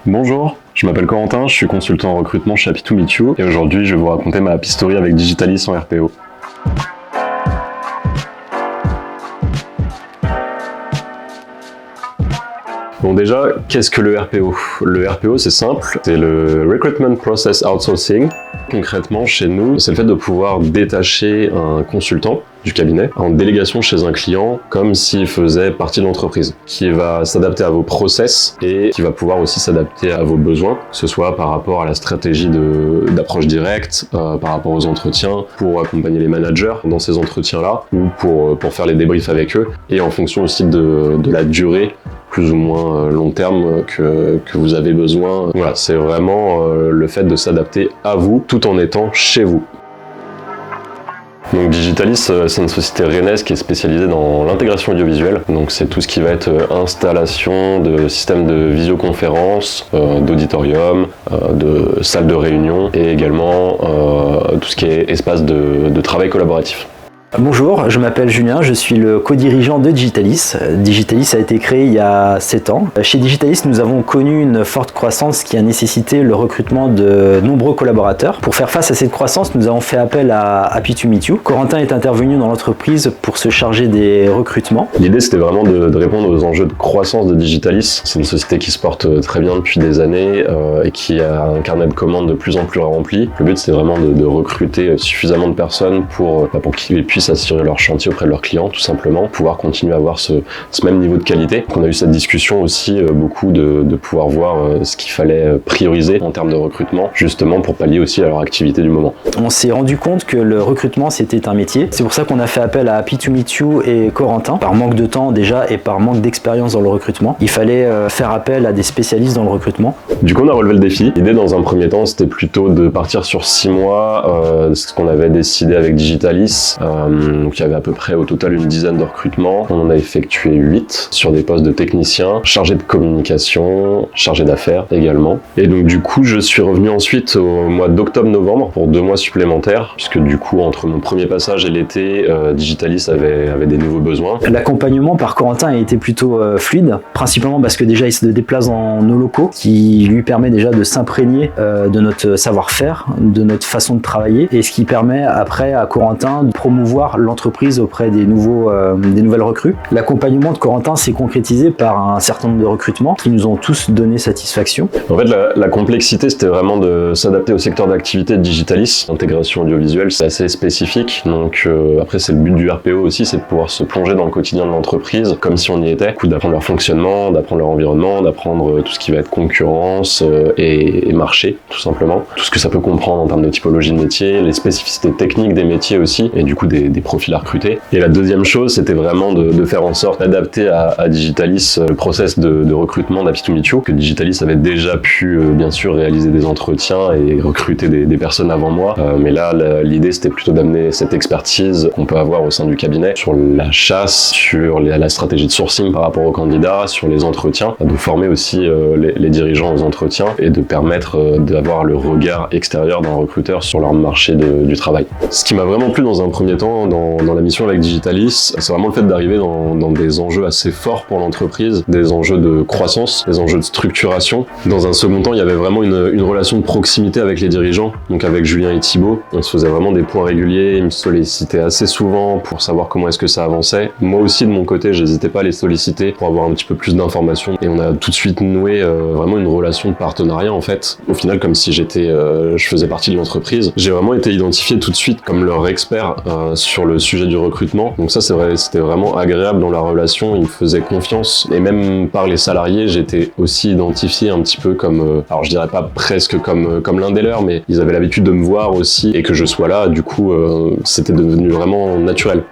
Bonjour, je m'appelle Corentin, je suis consultant en recrutement chez Happy to Meet You et aujourd'hui je vais vous raconter ma happy story avec Digitalis en RPO. Bon déjà, qu'est-ce que le RPO? Le RPO c'est simple, c'est le Recruitment Process Outsourcing. Concrètement chez nous, c'est le fait de pouvoir détacher un consultant du cabinet en délégation chez un client comme s'il faisait partie de l'entreprise, qui va s'adapter à vos process et qui va pouvoir aussi s'adapter à vos besoins, que ce soit par rapport à la stratégie d'approche directe, par rapport aux entretiens, pour accompagner les managers dans ces entretiens-là ou pour faire les débriefs avec eux et en fonction aussi de la durée plus ou moins long terme que vous avez besoin. Voilà, c'est vraiment le fait de s'adapter à vous tout en étant chez vous. Donc Digitalis, c'est une société rennaise qui est spécialisée dans l'intégration audiovisuelle. Donc c'est tout ce qui va être installation de systèmes de visioconférence, d'auditorium, de salles de réunion et également tout ce qui est espace de travail collaboratif. Bonjour, je m'appelle Julien, je suis le co-dirigeant de Digitalis. Digitalis a été créé il y a 7 ans. Chez Digitalis, nous avons connu une forte croissance qui a nécessité le recrutement de nombreux collaborateurs. Pour faire face à cette croissance, nous avons fait appel à Happy to Meet You. Corentin est intervenu dans l'entreprise pour se charger des recrutements. L'idée, c'était vraiment de répondre aux enjeux de croissance de Digitalis. C'est une société qui se porte très bien depuis des années et qui a un carnet de commandes de plus en plus rempli. Le but, c'était vraiment de recruter suffisamment de personnes pour qu'ils puissent assurer leur chantier auprès de leurs clients, tout simplement, pouvoir continuer à avoir ce même niveau de qualité. On a eu cette discussion aussi beaucoup de pouvoir voir ce qu'il fallait prioriser en termes de recrutement, justement pour pallier aussi à leur activité du moment. On s'est rendu compte que le recrutement c'était un métier. C'est pour ça qu'on a fait appel à Happy to Meet You et Corentin, par manque de temps déjà et par manque d'expérience dans le recrutement. Il fallait faire appel à des spécialistes dans le recrutement. Du coup, on a relevé le défi. L'idée dans un premier temps, c'était plutôt de partir sur 6 mois, ce qu'on avait décidé avec Digitalis. Donc il y avait à peu près au total une dizaine de recrutements. On en a effectué 8 sur des postes de techniciens, chargés de communication, chargés d'affaires également. Et donc du coup, je suis revenu ensuite au mois d'octobre-novembre pour 2 mois supplémentaires, puisque du coup, entre mon premier passage et l'été, Digitalis avait des nouveaux besoins. L'accompagnement par Corentin a été plutôt fluide, principalement parce que déjà il se déplace dans nos locaux, qui lui permet déjà de s'imprégner de notre savoir-faire, de notre façon de travailler, et ce qui permet après à Corentin de promouvoir l'entreprise auprès des nouvelles recrues. L'accompagnement de Corentin s'est concrétisé par un certain nombre de recrutements qui nous ont tous donné satisfaction. En fait, la complexité, c'était vraiment de s'adapter au secteur d'activité de Digitalis. L'intégration audiovisuelle, c'est assez spécifique. Donc après, c'est le but du RPO aussi, c'est de pouvoir se plonger dans le quotidien de l'entreprise, comme si on y était. D'apprendre leur fonctionnement, d'apprendre leur environnement, d'apprendre tout ce qui va être concurrence et marché, tout simplement. Tout ce que ça peut comprendre en termes de typologie de métier, les spécificités techniques des métiers aussi, et du coup des profils à recruter. Et la deuxième chose, c'était vraiment de faire en sorte d'adapter à Digitalis le process de recrutement d'Happy to Meet You, que Digitalis avait déjà pu bien sûr réaliser des entretiens et recruter des personnes avant moi. Mais là, l'idée, c'était plutôt d'amener cette expertise qu'on peut avoir au sein du cabinet sur la chasse, sur la stratégie de sourcing par rapport aux candidats, sur les entretiens, de former aussi les dirigeants aux entretiens et de permettre d'avoir le regard extérieur d'un recruteur sur leur marché du travail. Ce qui m'a vraiment plu dans un premier temps dans la mission avec Digitalis, c'est vraiment le fait d'arriver dans des enjeux assez forts pour l'entreprise, des enjeux de croissance, des enjeux de structuration. Dans un second temps, il y avait vraiment une relation de proximité avec les dirigeants, donc avec Julien et Thibaut. On se faisait vraiment des points réguliers, ils me sollicitaient assez souvent pour savoir comment est-ce que ça avançait. Moi aussi, de mon côté, j'hésitais pas à les solliciter pour avoir un petit peu plus d'informations. Et on a tout de suite noué vraiment une relation de partenariat, en fait. Au final, comme si je faisais partie de l'entreprise. J'ai vraiment été identifié tout de suite comme leur expert sur le sujet du recrutement. Donc ça, c'est vrai, c'était vraiment agréable dans la relation. Ils me faisaient confiance. Et même par les salariés, j'étais aussi identifié un petit peu comme, alors je dirais pas presque comme l'un des leurs, mais ils avaient l'habitude de me voir aussi et que je sois là. Du coup, c'était devenu vraiment naturel.